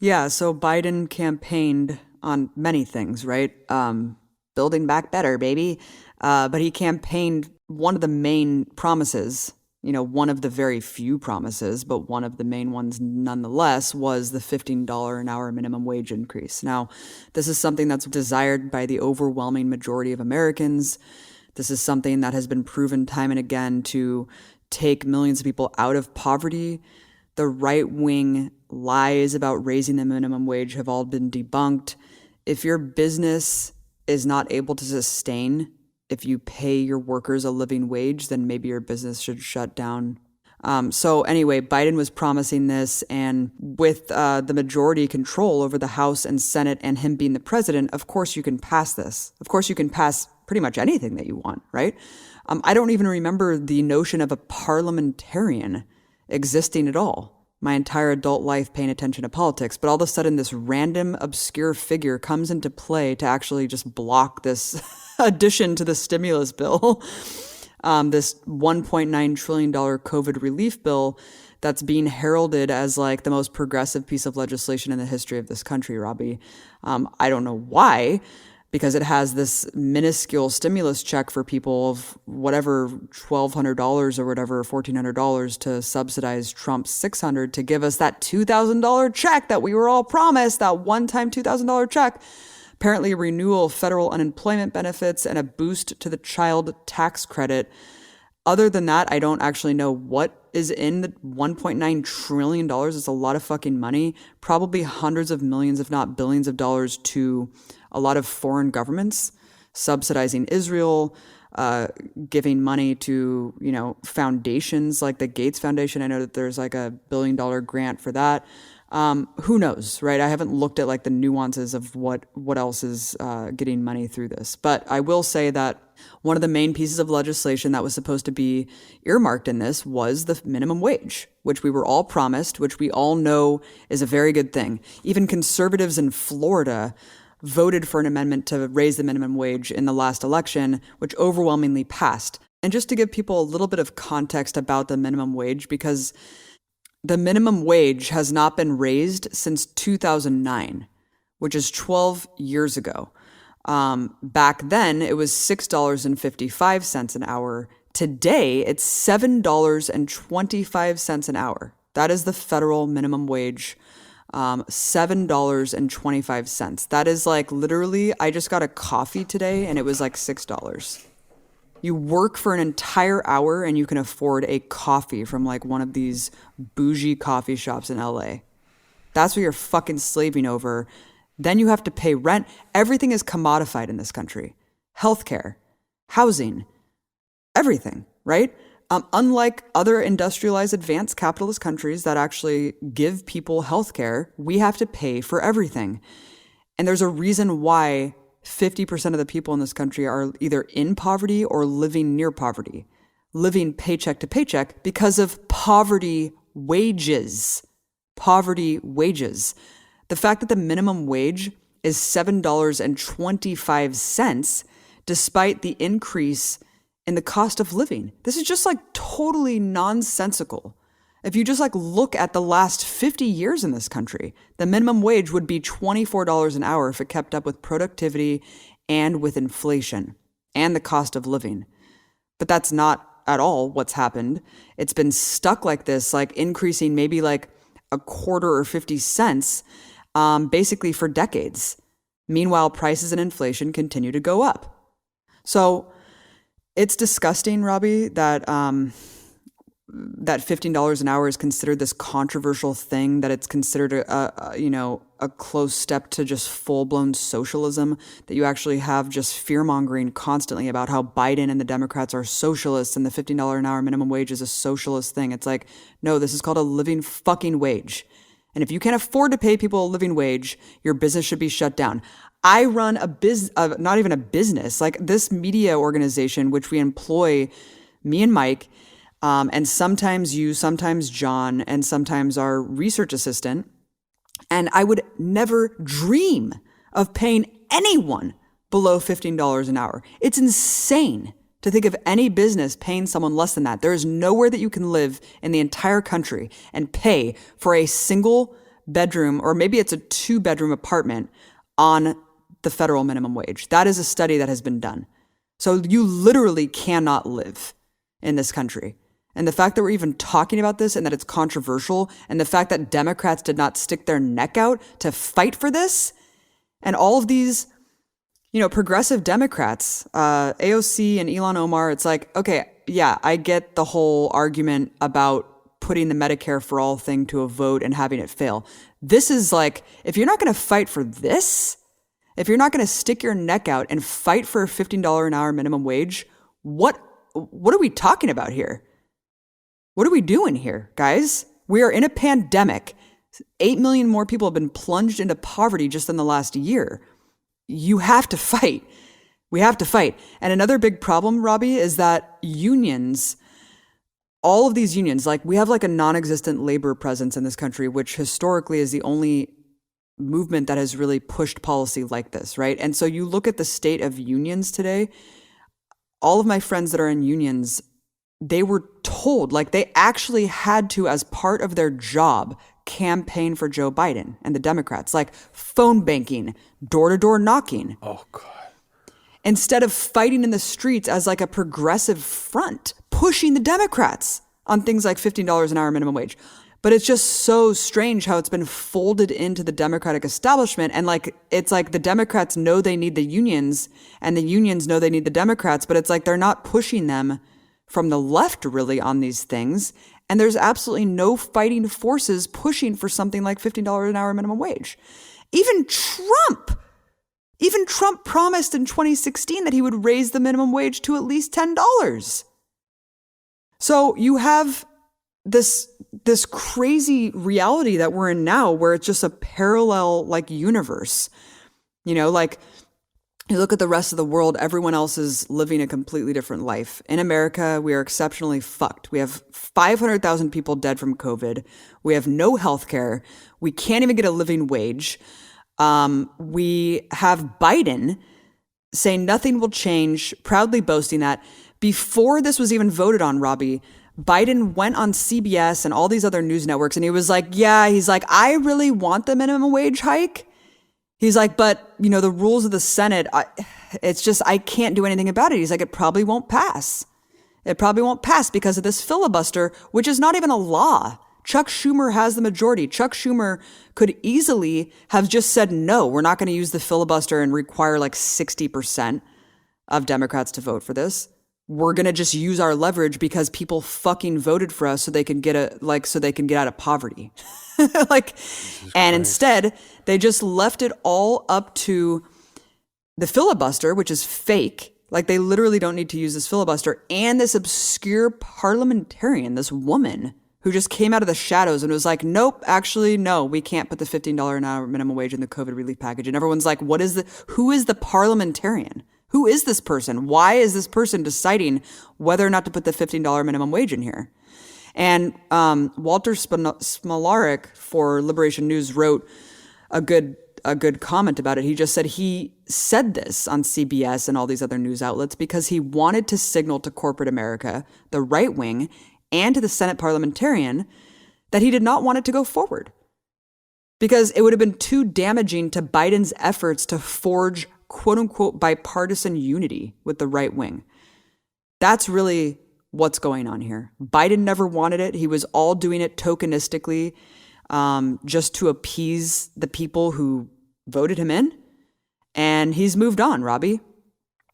Yeah, so Biden campaigned on many things, right? Building back better, baby. But he campaigned one of the main promises, one of the very few promises, but one of the main ones nonetheless, was the $15 an hour minimum wage increase. Now, this is something that's desired by the overwhelming majority of Americans. This is something that has been proven time and again to take millions of people out of poverty. The right wing lies about raising the minimum wage have all been debunked. If your business is not able to sustain, if you pay your workers a living wage, then maybe your business should shut down. So anyway, Biden was promising this, and with the majority control over the House and Senate and him being the president, of course you can pass this. Of course you can pass pretty much anything that you want, right? I don't even remember the notion of a parliamentarian existing at all. My entire adult life paying attention to politics, but all of a sudden this random obscure figure comes into play to actually just block this addition to the stimulus bill. This $1.9 trillion COVID relief bill that's being heralded as like the most progressive piece of legislation in the history of this country, Robbie. I don't know why, because it has this minuscule stimulus check for people of whatever, $1,200 or whatever, $1,400 to subsidize Trump's $600 to give us that $2,000 check that we were all promised, that one-time $2,000 check. Apparently a renewal of federal unemployment benefits and a boost to the child tax credit. Other than that, I don't actually know what is in the $1.9 trillion. It's a lot of fucking money, probably hundreds of millions, if not billions of dollars to a lot of foreign governments, subsidizing Israel, giving money to, foundations like the Gates Foundation. I know that there's like a $1 billion grant for that. Who knows, right? I haven't looked at like the nuances of what else is getting money through this. But I will say that one of the main pieces of legislation that was supposed to be earmarked in this was the minimum wage, which we were all promised, which we all know is a very good thing. Even conservatives in Florida voted for an amendment to raise the minimum wage in the last election, which overwhelmingly passed. And just to give people a little bit of context about the minimum wage, because the minimum wage has not been raised since 2009, which is 12 years ago. Back then, it was $6.55 an hour. Today, it's $7.25 an hour. That is the federal minimum wage. $7.25. That is like literally, I just got a coffee today and it was like $6. You work for an entire hour and you can afford a coffee from like one of these bougie coffee shops in LA. That's what you're fucking slaving over. Then you have to pay rent. Everything is commodified in this country. Healthcare, housing, everything, right? Unlike other industrialized advanced capitalist countries that actually give people healthcare, we have to pay for everything. And there's a reason why 50% of the people in this country are either in poverty or living near poverty, living paycheck to paycheck because of poverty wages. Poverty wages. The fact that the minimum wage is $7.25, despite the increase in the cost of living. This is just like totally nonsensical. If you just like look at the last 50 years in this country, the minimum wage would be $24 an hour if it kept up with productivity and with inflation and the cost of living. But that's not at all what's happened. It's been stuck like this, like increasing maybe like a quarter or 50 cents, basically for decades. Meanwhile, prices and inflation continue to go up. So it's disgusting, Robbie, that that $15 an hour is considered this controversial thing, that it's considered a close step to just full-blown socialism, that you actually have just fear-mongering constantly about how Biden and the Democrats are socialists and the $15 an hour minimum wage is a socialist thing. It's like, no, this is called a living fucking wage. And if you can't afford to pay people a living wage, your business should be shut down. I run a business, not even a business, like this media organization, which we employ, me and Mike, and sometimes you, sometimes John, and sometimes our research assistant. And I would never dream of paying anyone below $15 an hour. It's insane to think of any business paying someone less than that. There is nowhere that you can live in the entire country and pay for a single bedroom, or maybe it's a 2-bedroom apartment on the federal minimum wage. That is a study that has been done. So you literally cannot live in this country. And the fact that we're even talking about this and that it's controversial, and the fact that Democrats did not stick their neck out to fight for this, and all of these, progressive Democrats, AOC and Ilhan Omar, it's like, okay, yeah, I get the whole argument about putting the Medicare for all thing to a vote and having it fail. This is like, if you're not going to fight for this, if you're not going to stick your neck out and fight for a $15 an hour minimum wage, what are we talking about here? What are we doing here, guys? We are in a pandemic. 8 million more people have been plunged into poverty just in the last year. You have to fight. We have to fight. And another big problem, Robbie, is that unions, all of these unions, like we have like a non-existent labor presence in this country, which historically is the only movement that has really pushed policy like this, right? And so you look at the state of unions today, all of my friends that are in unions, they were told, like they actually had to, as part of their job, campaign for Joe Biden and the Democrats, like phone banking, door-to-door knocking. Oh, God. Instead of fighting in the streets as like a progressive front, pushing the Democrats on things like $15 an hour minimum wage. But it's just so strange how it's been folded into the Democratic establishment. And like, it's like the Democrats know they need the unions and the unions know they need the Democrats, but it's like they're not pushing them from the left really on these things. And there's absolutely no fighting forces pushing for something like $15 an hour minimum wage. Even Trump promised in 2016 that he would raise the minimum wage to at least $10. So you have this crazy reality that we're in now where it's just a parallel like universe, like you look at the rest of the world, everyone else is living a completely different life. In America, we are exceptionally fucked. We have 500,000 people dead from COVID. We have no health care. We can't even get a living wage. We have Biden saying nothing will change, proudly boasting that. Before this was even voted on, Robbie, Biden went on CBS and all these other news networks and he was like, I really want the minimum wage hike. He's like, but, the rules of the Senate, I can't do anything about it. He's like, it probably won't pass. It probably won't pass because of this filibuster, which is not even a law. Chuck Schumer has the majority. Chuck Schumer could easily have just said, no, we're not going to use the filibuster and require like 60% of Democrats to vote for this. We're going to just use our leverage because people fucking voted for us so they can get out of poverty. Instead, they just left it all up to the filibuster, which is fake. Like they literally don't need to use this filibuster, and this obscure parliamentarian, this woman who just came out of the shadows and was like, nope, actually, no, we can't put the $15 an hour minimum wage in the COVID relief package. And everyone's like, who is the parliamentarian? Who is this person? Why is this person deciding whether or not to put the $15 minimum wage in here? And Walter Smolarek for Liberation News wrote a good comment about it. He just said he said this on CBS and all these other news outlets because he wanted to signal to corporate America, the right wing, and to the Senate parliamentarian that he did not want it to go forward. Because it would have been too damaging to Biden's efforts to forge quote-unquote bipartisan unity with the right wing. That's really what's going on here. Biden never wanted it. He was all doing it tokenistically, just to appease the people who voted him in. And he's moved on, Robbie.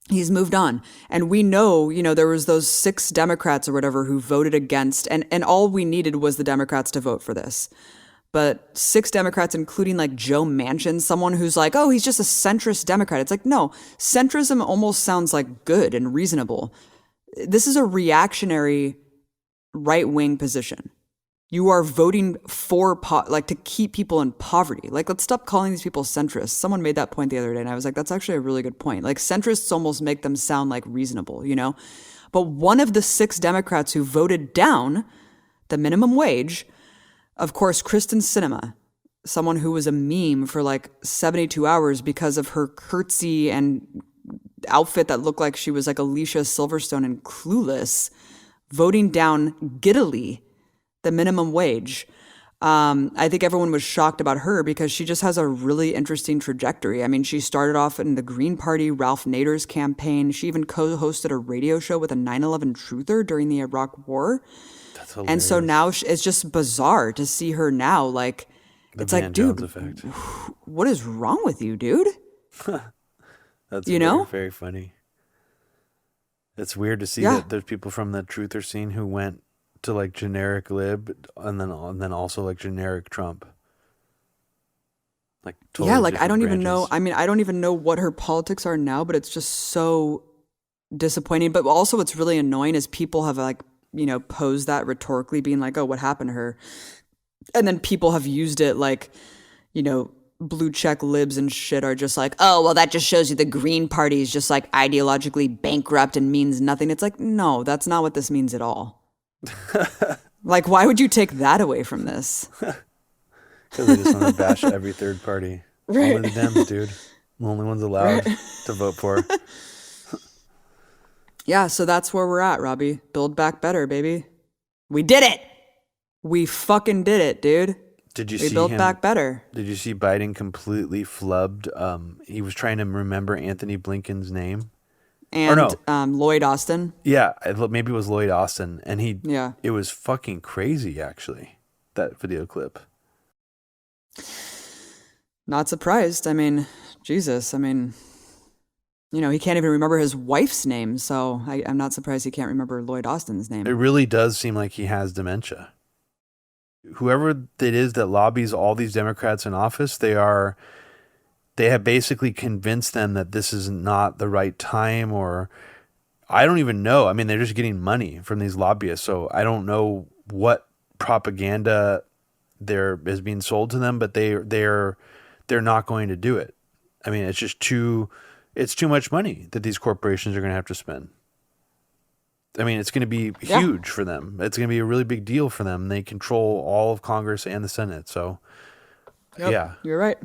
He's moved on. And we know, there was those 6 Democrats or whatever who voted against, and all we needed was the Democrats to vote for this. But 6 Democrats, including like Joe Manchin, someone who's like, oh, he's just a centrist Democrat. It's like, no, centrism almost sounds like good and reasonable. This is a reactionary right-wing position. You are voting for, to keep people in poverty. Like, let's stop calling these people centrists. Someone made that point the other day, and I was like, that's actually a really good point. Like, centrists almost make them sound like reasonable, But one of the 6 Democrats who voted down the minimum wage, of course, Kristen Sinema, someone who was a meme for like 72 hours because of her curtsy and outfit that looked like she was like Alicia Silverstone and Clueless, voting down giddily the minimum wage. I think everyone was shocked about her because she just has a really interesting trajectory. I mean, she started off in the Green Party, Ralph Nader's campaign. She even co-hosted a radio show with a 9/11 truther during the Iraq War. That's And so hilarious. now it's just bizarre to see her now. Like, The it's like, Van Jones dude, effect. what is wrong with you, dude? That's You very, know? very funny. It's weird to see Yeah. that there's people from the truther scene who went to like generic lib and then also like generic Trump. Like Yeah, totally like I different don't even know. branches. I mean, I don't even know what her politics are now, but it's just so disappointing. But also, what's really annoying is people have like, posed that rhetorically, being like, oh, what happened to her? And then people have used it like, blue check libs and shit are just like, oh, well, that just shows you the Green Party is just like ideologically bankrupt and means nothing. It's like, no, that's not what this means at all. Like, why would you take that away from this? Because they just want to bash every third party. Right. Only the Dems, dude. The only ones allowed Right. to vote for. Yeah, so that's where we're at, Robbie. Build back better, baby. We did it. We fucking did it, dude. Did you We see built him? back better. Did you see Biden completely flubbed? He was trying to remember Anthony Blinken's name. Or And no, Lloyd Austin. yeah, maybe it was Lloyd Austin, and Yeah. it was fucking crazy actually. That video clip. Not surprised. I mean, Jesus. I mean, he can't even remember his wife's name, so I'm not surprised he can't remember Lloyd Austin's It name. really does seem like he has dementia. Whoever it is that lobbies all these Democrats in office, they have basically convinced them that this is not the right time, or I don't even know. I mean, they're just getting money from these lobbyists, so I don't know what propaganda there is being sold to them, but they're not going to do it. I mean, it's too much money that these corporations are going to have to spend. I mean, it's going to be Yeah. huge for them. It's going to be a really big deal for them. They control all of Congress and the Senate. So, Yep, yeah. you're right.